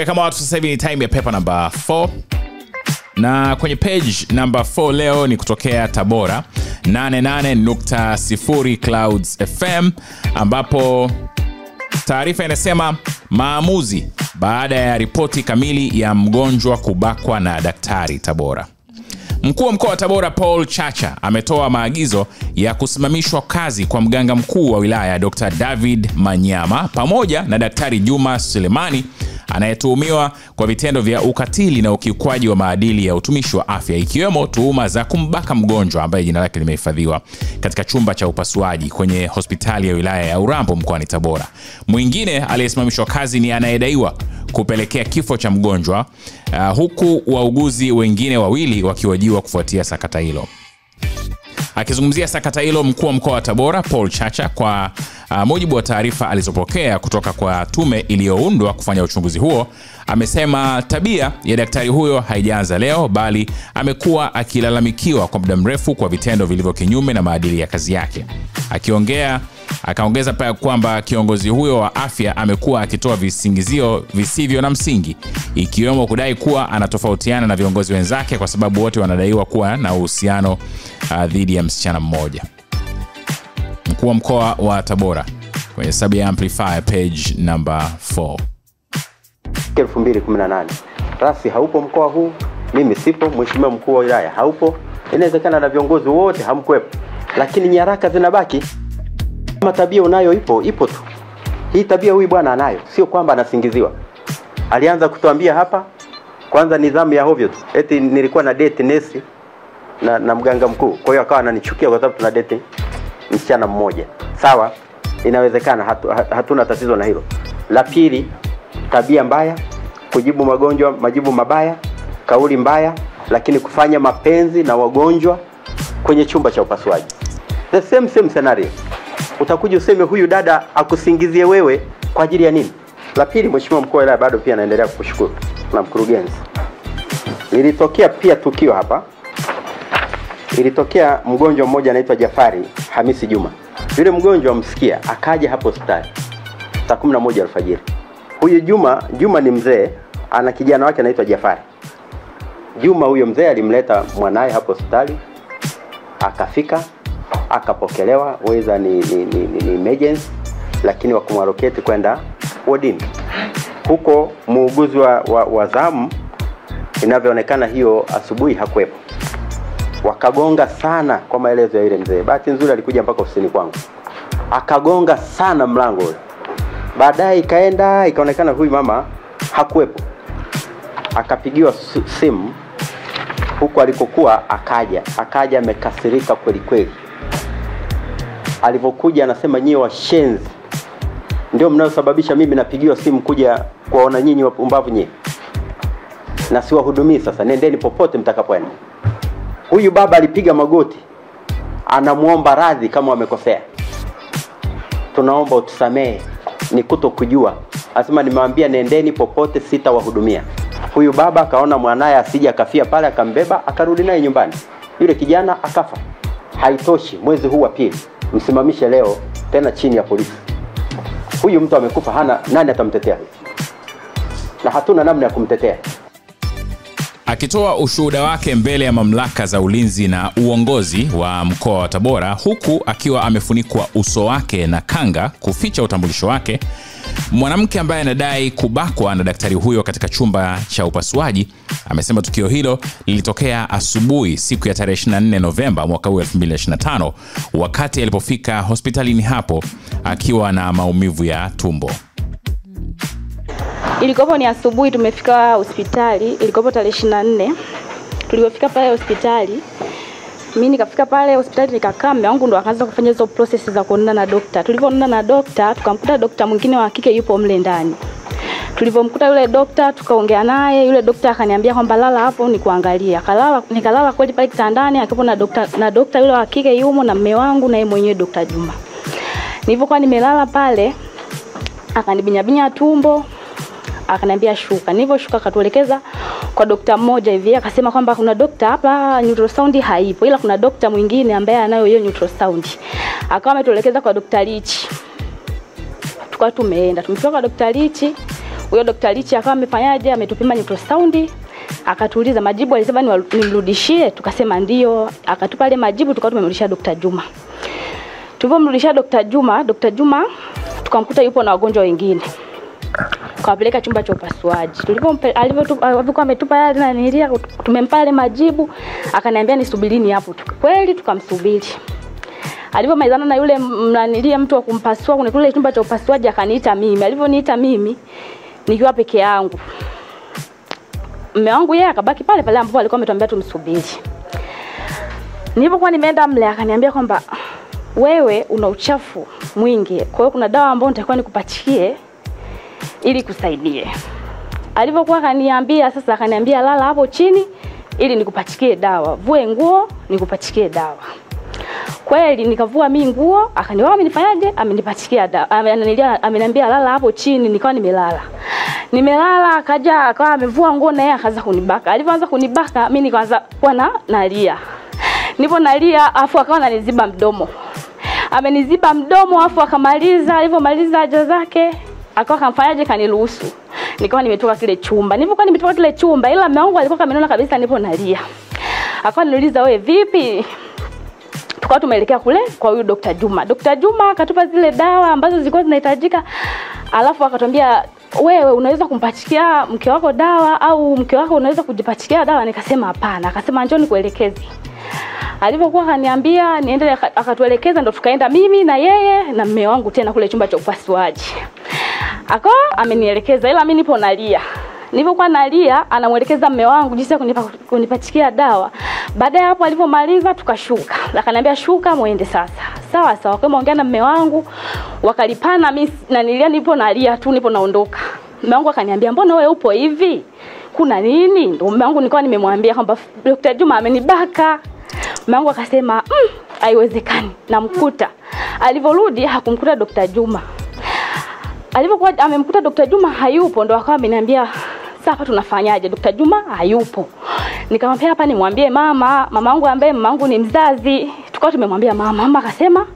Siku kama watu sasa hivi ni time ya paper number 4. Na kwenye page number 4 leo ni kutokea Tabora 88.0 Clouds FM, ambapo taarifa inasema maamuzi baada ya ripoti kamili ya mgonjwa kubakwa na daktari Tabora. Mkuu wa mkoa wa Tabora Paul Chacha ametoa maagizo ya kusimamishwa kazi kwa mganga mkuu wa wilaya Dr. David Manyama pamoja na daktari Juma Sulemani anayetuhumiwa kwa vitendo vya ukatili na ukiukwaji wa maadili ya utumishi wa afya, ikiwemo tuhuma za kumbaka mgonjwa ambaye jina lake limehifadhiwa katika chumba cha upasuaji kwenye hospitali ya wilaya ya Urambo mkoani Tabora. Mwingine aliyesimamishwa kazi ni anayedaiwa kupelekea kifo cha mgonjwa, huku wauguzi wengine wawili wakihojiwa kufuatia sakata hilo. Akizungumzia sakata hilo, mkuu wa mkoa wa Tabora Paul Chacha, kwa mujibu wa taarifa alizopokea kutoka kwa tume iliyoundwa kufanya uchunguzi huo, amesema tabia ya daktari huyo haijaanza leo, bali amekuwa akilalamikiwa kwa muda mrefu kwa vitendo vilivyo kinyume na maadili ya kazi yake. Akaongeza pia kwamba kiongozi huyo wa afya amekuwa akitoa visingizio visivyo na msingi, ikiwemo kudai kuwa anatofautiana na viongozi wenzake kwa sababu wote wanadaiwa kuwa na uhusiano dhidi ya msichana mmoja. Mkuu wa mkoa wa Tabora kwenye Sabia Amplifier page number 4. 2018 rasi haupo mkoa huu, mimi sipo, mheshimiwa mkuu wa wilaya haupo, inawezekana na viongozi wote hamkuepo, lakini nyaraka zinabaki. Kama tabia unayo ipo tu. Hii tabia huyu bwana anayo, sio kwamba anasingiziwa. Alianza kutuambia hapa kwanza nidhamu ya hovyo tu. Eti nilikuwa na date nesi na mganga mkuu. Kwa hiyo akawa ananichukia kwa sababu tuna date msichana mmoja. Sawa, inawezekana, hatuna tatizo na hilo. La pili, tabia mbaya, kujibu majibu mabaya, kauli mbaya, lakini kufanya mapenzi na wagonjwa kwenye chumba cha upasuaji. The same scenario. Utakuja useme huyu dada akusingizie wewe kwa ajili ya nini? La pili, mheshimiwa mkuu wa wilaya bado pia naendelea kukushukuru na mkurugenzi. Ilitokea pia tukio hapa. Ilitokea mgonjwa mmoja anaitwa Jafari Hamisi Juma. Yule mgonjwa msikia akaja hapo hospitali saa 11 alfajiri. Huyu Juma ni mzee, ana kijana wake anaitwa Jafari. Juma huyo mzee alimleta mwanae hapo hospitali, akafika, akapokelewa, weza ni emergency, lakini wakumwaroketi kwenda wodini. Huko muuguzi wa zamu inavyoonekana hiyo asubuhi hakuepo. Wakagonga sana kwa maelezo ya yule mzee. Bahati nzuri alikuja mpaka ofisini kwangu. Akagonga sana mlango ule. Baadaye ikaonekana huyu mama hakuepo. Akapigiwa simu huko alikokuwa, akaja amekasirika kweli kweli. Alipokuja anasema nyie washenzi ndio mnaosababisha mimi napigiwa simu kuja kuwaona nyinyi wapumbavu nyie, na siwahudumii, sasa nendeni popote mtakapoenda. Huyu baba alipiga magoti, anamuomba radhi kama wamekosea. Tunaomba utusamee, ni kutokujua. Anasema nimewambia nendeni popote, sitawahudumia. Huyu baba akaona mwanae asije akafia pale, akambeba akarudi naye nyumbani. Yule kijana akafa. Haitoshi, mwezi huu wa pili msimamishe leo tena chini ya polisi. Huyu mtu amekufa, nani atamtetea? Na hatuna namna ya kumtetea. Akitoa ushuhuda wake mbele ya mamlaka za ulinzi na uongozi wa mkoa wa Tabora, huku akiwa amefunikwa uso wake na kanga kuficha utambulisho wake, mwanamke ambaye anadai kubakwa na daktari huyo katika chumba cha upasuaji amesema tukio hilo lilitokea asubuhi siku ya tarehe 24 Novemba mwaka 2025 wakati alipofika hospitalini hapo akiwa na maumivu ya tumbo. Ilikopo ni asubuhi, tumefika hospitali, ilikopo tarehe 24. Tulipofika pale hospitali, mimi nikafika pale hospitali nikakaa, mume wangu ndo akaanza kufanya hizo process za kuonana na daktari. Tulipoonana na daktari, tukamkuta daktari mwingine wa kike yupo mle ndani. Tulipomkuta yule daktari, tukaongea naye, yule daktari akaniambia kwamba lala hapo nikuangalia. Nikalala kweli pale kitandani, akipo na daktari yule wa kike yumo na mume wangu na yeye mwenyewe Dr. Juma. Nilipokuwa nimelala pale, akanibinya tumbo, akaniambia shuka. Nilivyoshuka akatuelekeza kwa daktari mmoja hivi, akasema kwamba kuna daktari hapa ultrasound haipo, ila kuna daktari mwingine ambaye anayo hiyo ultrasound. Akawa ametuelekeza kwa daktari Lichi. Tukawa tumeenda, tumefika kwa daktari Lichi. Huyo Dr. Lichi akawa amefanyaje, ametupima ultrasound, akatuuliza majibu, alisema nimrudishie, tukasema ndio, akatupa ile majibu, tukawa tumemrudishia Dr. Juma. Tulipomrudishia Dr. Juma tukamkuta yupo na wagonjwa wengine. Kawapeleka chumba cha upasuaji. Alivyokuwa ametupa yale na nilia, tumempa ile majibu, akaniambia nisubirini hapo. Kweli tukamsubiri. Alipomalizana na yule mnanilia mtu wa kumpasua kuna kule chumba cha upasuaji, akaniita mimi. Alivyoniita mimi nikiwa peke yangu, mume wangu yeye akabaki pale pale ambapo alikuwa ametuambia tumsubiri. Nilipokuwa nimeenda mle, akaniambia kwamba wewe una uchafu mwingi, kwa hiyo kuna dawa ambayo nitakuwa nikupatie ili kusaidie. Alivyokuwa akaniambia sasa, akaniambia lala hapo chini ili nikupatie dawa, vue nguo nikupatie dawa. Kweli nikavua mimi nguo, akaniambia mimi nifanyaje, amenipatia dawa, ameniambia lala hapo chini, nikawa nimelala. Akaja akawa amevua nguo na yeye akaanza kunibaka. Alipoanza kunibaka mimi nikaanza kuwa nalia. Nipo nalia afu akawa ananiziba mdomo. Ameniziba mdomo afu akamaliza, alipomaliza haja zake akawa kamfanyaje, kaniruhusu. Nikawa nimetoka kile chumba. Nilipokuwa nimetoka kile chumba, ila mume wangu alikuwa kamenona kabisa nipo nalia. Akawa niuliza wewe vipi? Tukawa tumeelekea kule kwa huyu Dr. Juma. Dr. Juma akatupa zile dawa ambazo zilikuwa zinahitajika. Alafu akatuambia wewe unaweza kumpatia mke wako dawa au mke wako unaweza kujipatia dawa? Nikasema hapana. Akasema njoo nikuelekeze. Alipokuwa akaniambia niende, akatuelekeza, ndo tukaenda mimi na yeye na mume wangu tena kule chumba cha upasuaji. Akawa amenielekeza, ila mimi nipo nalia. Nilipokuwa nalia, anamuelekeza mume wangu jinsi ya kunipatia dawa. Baada ya hapo alipomaliza tukashuka. Akaniambia shuka muende sasa. Sawa sawa, kama ongea na mume wangu, wakalipana. Mimi na nilia, nipo nalia tu, nipo naondoka. Mume wangu akaniambia mbona wewe upo hivi? Kuna nini? Ndio mume wangu nilikuwa nimemwambia kwamba Dr. Juma amenibaka. Mume wangu akasema haiwezekani, namkuta. Alivorudi hakumkuta Dr. Juma. Alipokuwa amemkuta Dr. Juma hayupo, ndo akawa ameniambia sasa tunafanyaje, Dr. Juma hayupo. Nikamwambia hapa nimwambie mama wangu ambaye mama wangu ni mzazi. Tukawa tumemwambia mama akasema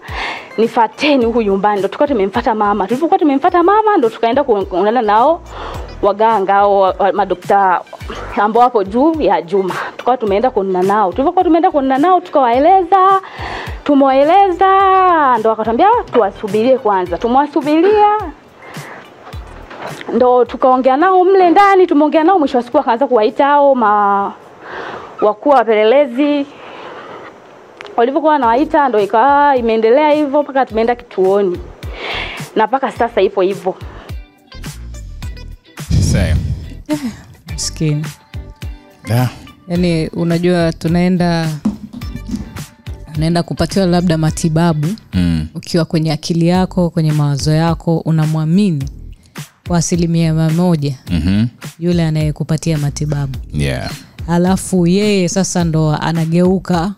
nifuateni huku nyumbani. Ndo tukawa tumemfuata mama. Tulipokuwa tumemfuata mama ndo tukaenda kuonana nao waganga au madokta ambao hapo juu ya Juma. Tukawa tumeenda kuonana nao. Tulipokuwa tumeenda kuonana nao tukawaeleza, ndo wakatuambia tuwasubirie kwanza. Tumwasubiria. Ndo tukaongea nao mle ndani, tumeongea nao, mwisho wa siku akaanza kuwaita hao wakuu wa pelelezi. Walipokuwa wanawaita ndo ikawa imeendelea hivyo mpaka tumeenda kituoni. Na mpaka sasa ipo hivyo. Same. Skin. Yeah. Yaani unajua tunaenda kupatiwa labda matibabu ukiwa kwenye akili yako, kwenye mawazo yako unamwamini kwa 100% yule anayekupatia matibabu. Yeah. Alafu yeye sasa ndo anageuka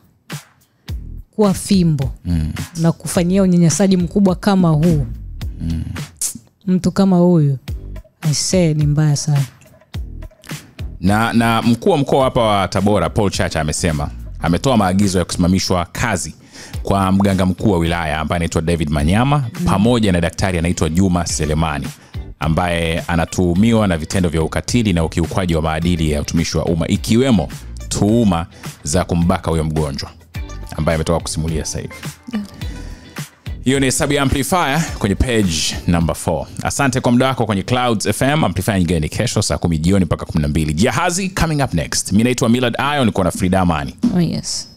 kuwa fimbo na kufanyia unyanyasaji mkubwa kama huu. Mtu kama huyu aisee ni mbaya sana. Na mkuu wa mkoa hapa wa Tabora Paul Chacha ametoa maagizo ya kusimamishwa kazi kwa mganga mkuu wa wilaya ambaye anaitwa David Manyama pamoja na daktari anaitwa Juma Selemani ambaye anatuhumiwa na vitendo vya ukatili na ukiukwaji wa maadili ya utumishi wa umma, ikiwemo tuhuma za kumbaka huyo mgonjwa ambaye ametoka kusimulia sasa hivi. Hiyo ni Hesabu ya Amplifier kwenye page number 4. Asante kwa muda wako kwenye Clouds FM. Amplifier nyingine kesho saa 10 jioni mpaka 12. Jahazi coming up next. Mimi naitwa Millard Ayo, niko na Frida Amani. Oh yes.